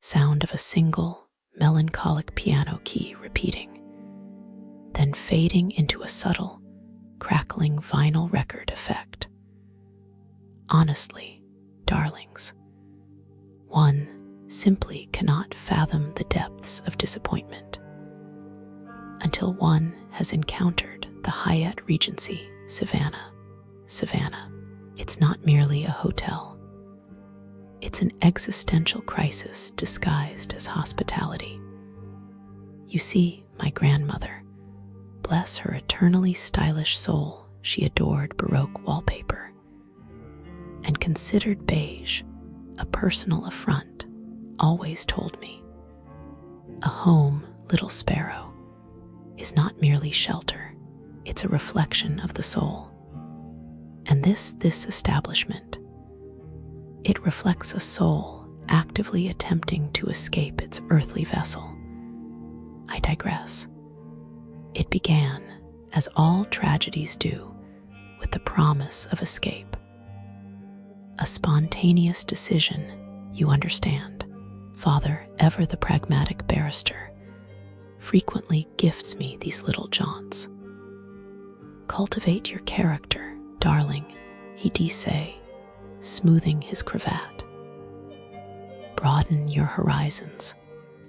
Sound of a single, melancholic piano key repeating, then fading into a subtle, crackling vinyl record effect. Honestly, darlings, one simply cannot fathom the depths of disappointment until one has encountered the Hyatt Regency Savannah. Savannah, it's not merely a hotel. It's an existential crisis disguised as hospitality. You see, my grandmother, bless her eternally stylish soul, she adored Baroque wallpaper and considered beige a personal affront, always told me, a home, little sparrow, is not merely shelter, it's a reflection of the soul. And this establishment, it reflects a soul actively attempting to escape its earthly vessel. I digress. It began, as all tragedies do, with the promise of escape. A spontaneous decision, you understand. Father, ever the pragmatic barrister, frequently gifts me these little jaunts. Cultivate your character, darling, he'd say, smoothing his cravat. Broaden your horizons,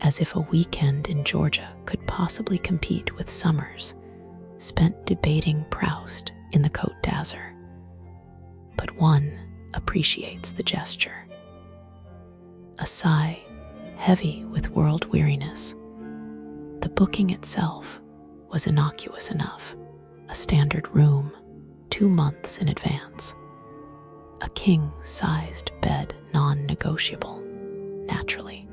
as if a weekend in Georgia could possibly compete with summers spent debating Proust in the Côte d'Azur. But one appreciates the gesture. A sigh, heavy with world weariness. The booking itself was innocuous enough, a standard room, 2 months in advance. A king-sized bed, non-negotiable, naturally.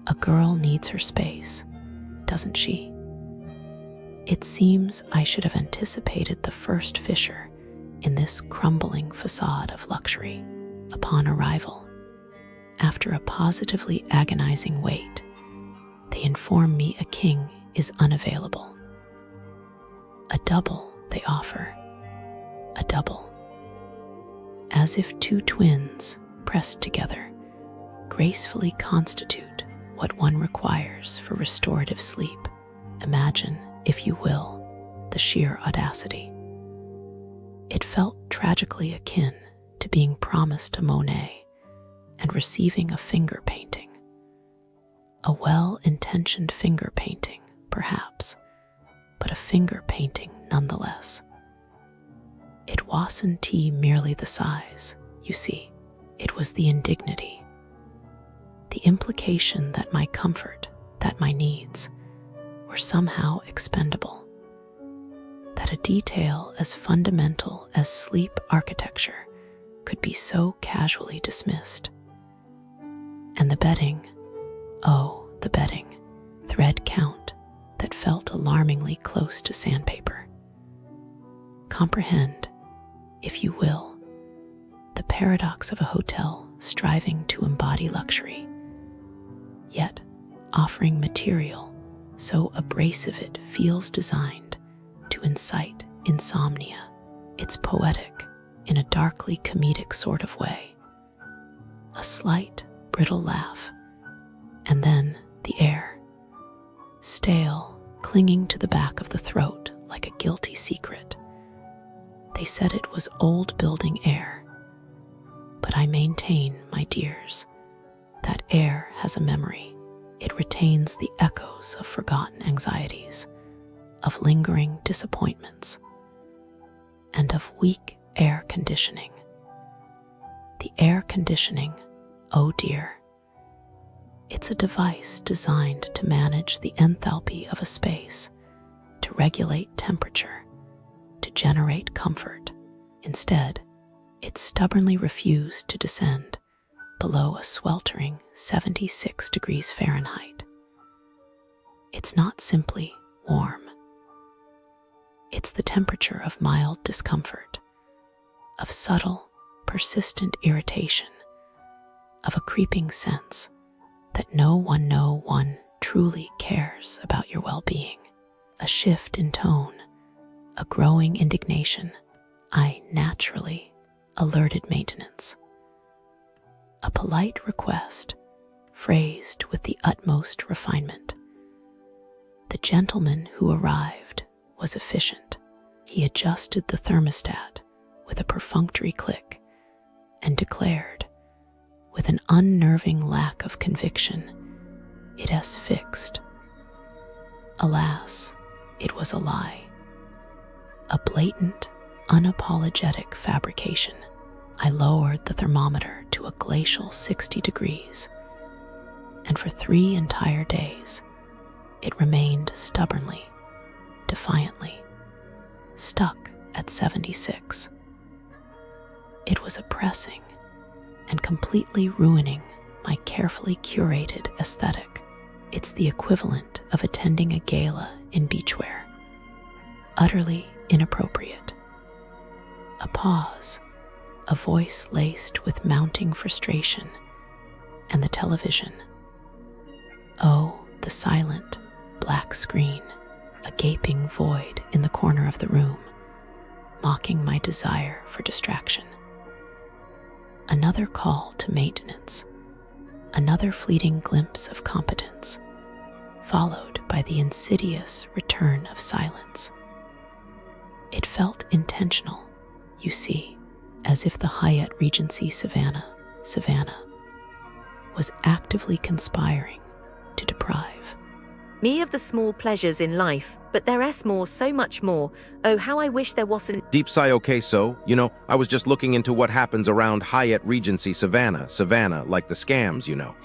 A girl needs her space, doesn't she? It seems I should have anticipated the first fissure in this crumbling facade of luxury. Upon arrival, after a positively agonizing wait, they inform me a king is unavailable. A double, they offer. A double. As if two twins, pressed together, gracefully constitute what one requires for restorative sleep. Imagine, if you will, the sheer audacity. It felt tragically akin to being promised a Monet and receiving a finger painting. A well-intentioned finger painting, perhaps, but a finger painting nonetheless. It wasn't merely the size, you see. It was the indignity. The implication that my comfort, that my needs, were somehow expendable. That a detail as fundamental as sleep architecture could be so casually dismissed. And the bedding, oh, the bedding, thread count that felt alarmingly close to sandpaper. Comprehend, if you will, the paradox of a hotel striving to embody luxury, yet offering material so abrasive it feels designed to incite insomnia. It's poetic in a darkly comedic sort of way. A slight, brittle laugh, and then the air, stale, clinging to the back of the throat like a guilty secret. They said it was old building air, but I maintain, my dears, that air has a memory. It retains the echoes of forgotten anxieties, of lingering disappointments, and of weak air conditioning. The air conditioning, oh dear, it's a device designed to manage the enthalpy of a space, to regulate temperature, to generate comfort. Instead, it stubbornly refused to descend below a sweltering 76 degrees Fahrenheit. It's not simply warm. It's the temperature of mild discomfort, of subtle, persistent irritation, of a creeping sense that no one truly cares about your well-being. A shift in tone, a growing indignation. I naturally alerted maintenance. A polite request, phrased with the utmost refinement. The gentleman who arrived was efficient. He adjusted the thermostat with a perfunctory click and declared, with an unnerving lack of conviction, "It has fixed." Alas, it was a lie. A blatant, unapologetic fabrication. I lowered the thermometer to a glacial 60 degrees, and for 3 entire days, it remained stubbornly, defiantly, stuck at 76. It was oppressing and completely ruining my carefully curated aesthetic. It's the equivalent of attending a gala in beachwear. Utterly inappropriate. A pause, a voice laced with mounting frustration, and the television. Oh, the silent, black screen, a gaping void in the corner of the room, mocking my desire for distraction. Another call to maintenance, another fleeting glimpse of competence, followed by the insidious return of silence. It felt intentional, you see, as if the Hyatt Regency Savannah, was actively conspiring to deprive me of the small pleasures in life, but there is more, so much more. Oh, how I wish there wasn't. Deep sigh. Okay, so, I was just looking into what happens around Hyatt Regency Savannah, like the scams,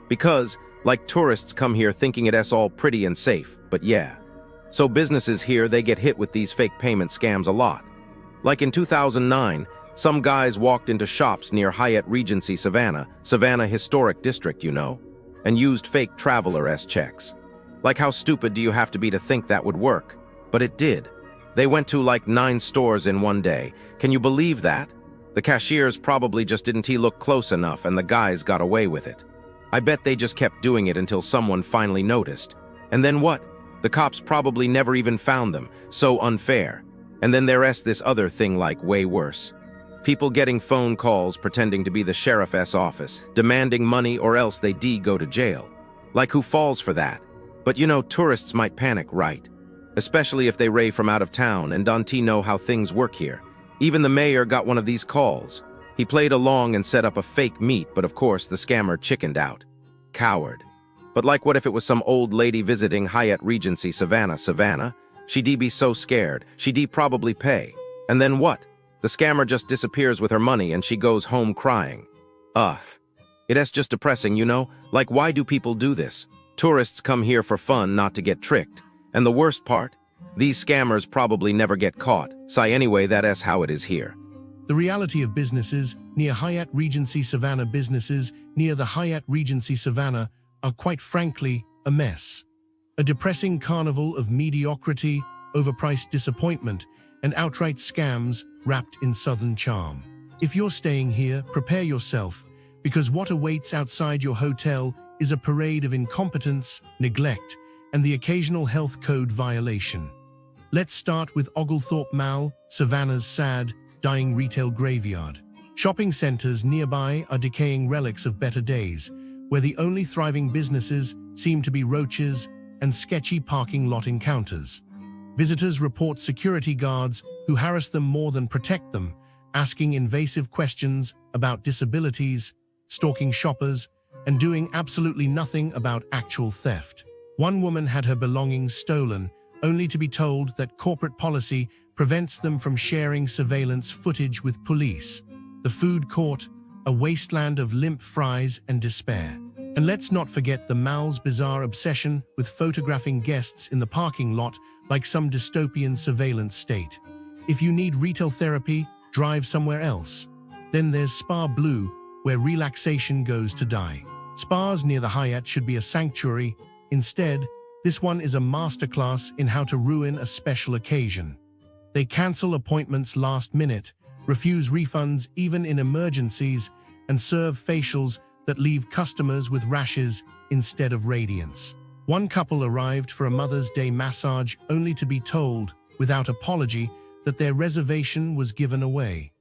Because, like, tourists come here thinking it's all pretty and safe, but yeah. So businesses here, they get hit with these fake payment scams a lot. Like in 2009, some guys walked into shops near Hyatt Regency Savannah Historic District, and used fake traveler-s checks. Like, how stupid do you have to be to think that would work? But it did. They went to like 9 stores in one day. Can you believe that? The cashiers probably just didn't look close enough and the guys got away with it. I bet they just kept doing it until someone finally noticed. And then what? The cops probably never even found them. So unfair. And then there's this other thing, like, way worse. People getting phone calls pretending to be the sheriff's office, demanding money or else they go to jail. Like, who falls for that? But tourists might panic, right? Especially if they ray from out of town and don't know how things work here. Even the mayor got one of these calls. He played along and set up a fake meet, but of course the scammer chickened out. Coward. But like, what if it was some old lady visiting Hyatt Regency Savannah? She'd be so scared, she'd probably pay. And then what? The scammer just disappears with her money and she goes home crying. It's just depressing, Like, why do people do this? Tourists come here for fun, not to get tricked. And the worst part? These scammers probably never get caught. Anyway, that's how it is here. The reality of businesses near Hyatt Regency Savannah businesses near the Hyatt Regency Savannah are quite frankly a mess. A depressing carnival of mediocrity, overpriced disappointment, and outright scams wrapped in southern charm. If you're staying here, prepare yourself, because what awaits outside your hotel is a parade of incompetence, neglect, and the occasional health code violation. Let's start with Oglethorpe Mall, Savannah's sad, dying retail graveyard. Shopping centers nearby are decaying relics of better days, where the only thriving businesses seem to be roaches and sketchy parking lot encounters. Visitors report security guards who harass them more than protect them, asking invasive questions about disabilities, stalking shoppers, and doing absolutely nothing about actual theft. One woman had her belongings stolen, only to be told that corporate policy prevents them from sharing surveillance footage with police. The food court, a wasteland of limp fries and despair. And let's not forget the mall's bizarre obsession with photographing guests in the parking lot like some dystopian surveillance state. If you need retail therapy, drive somewhere else. Then there's Spa Bleu, where relaxation goes to die. Spas near the Hyatt should be a sanctuary. Instead, this one is a masterclass in how to ruin a special occasion. They cancel appointments last minute, refuse refunds even in emergencies, and serve facials that leave customers with rashes instead of radiance. One couple arrived for a Mother's Day massage only to be told, without apology, that their reservation was given away.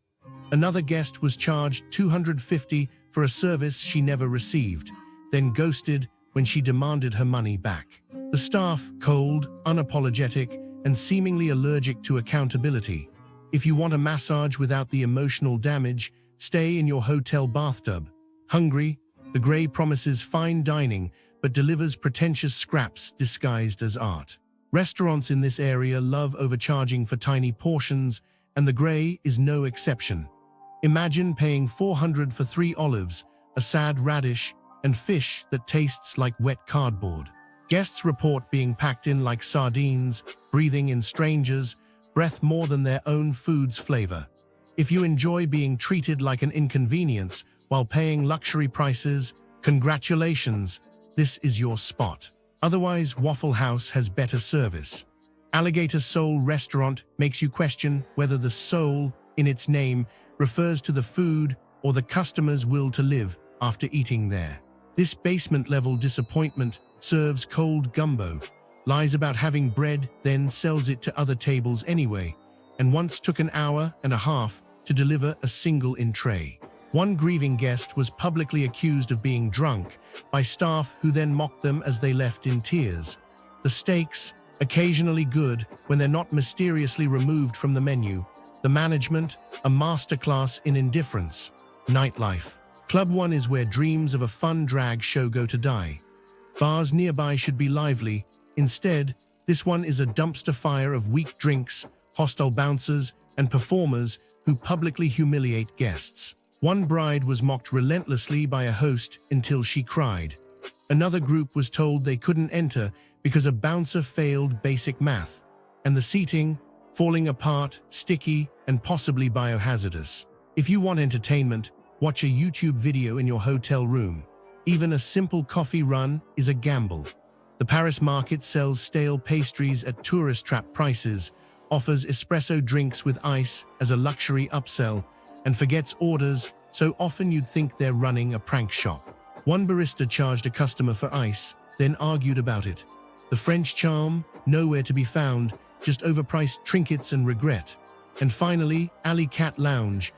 Another guest was charged $250 for a service she never received, then ghosted when she demanded her money back. The staff, cold, unapologetic, and seemingly allergic to accountability. If you want a massage without the emotional damage, stay in your hotel bathtub. Hungry, the Grey promises fine dining but delivers pretentious scraps disguised as art. Restaurants in this area love overcharging for tiny portions, and the Grey is no exception. Imagine paying $400 for 3 olives, a sad radish, and fish that tastes like wet cardboard. Guests report being packed in like sardines, breathing in strangers' breath more than their own food's flavor. If you enjoy being treated like an inconvenience while paying luxury prices, congratulations, this is your spot. Otherwise, Waffle House has better service. Alligator Soul Restaurant makes you question whether the soul in its name refers to the food or the customer's will to live after eating there. This basement-level disappointment serves cold gumbo, lies about having bread, then sells it to other tables anyway, and once took an hour and a half to deliver a single entree. One grieving guest was publicly accused of being drunk by staff who then mocked them as they left in tears. The steaks, occasionally good when they're not mysteriously removed from the menu. The management, a masterclass in indifference. Nightlife. Club 1 is where dreams of a fun drag show go to die. Bars nearby should be lively. Instead, this one is a dumpster fire of weak drinks, hostile bouncers, and performers who publicly humiliate guests. One bride was mocked relentlessly by a host until she cried. Another group was told they couldn't enter because a bouncer failed basic math, and the seating, falling apart, sticky, and possibly biohazardous. If you want entertainment, watch a YouTube video in your hotel room. Even a simple coffee run is a gamble. The Paris market sells stale pastries at tourist trap prices, offers espresso drinks with ice as a luxury upsell, and forgets orders so often you'd think they're running a prank shop. One barista charged a customer for ice, then argued about it. The French charm, nowhere to be found, just overpriced trinkets and regret. And finally, Alley Cat Lounge,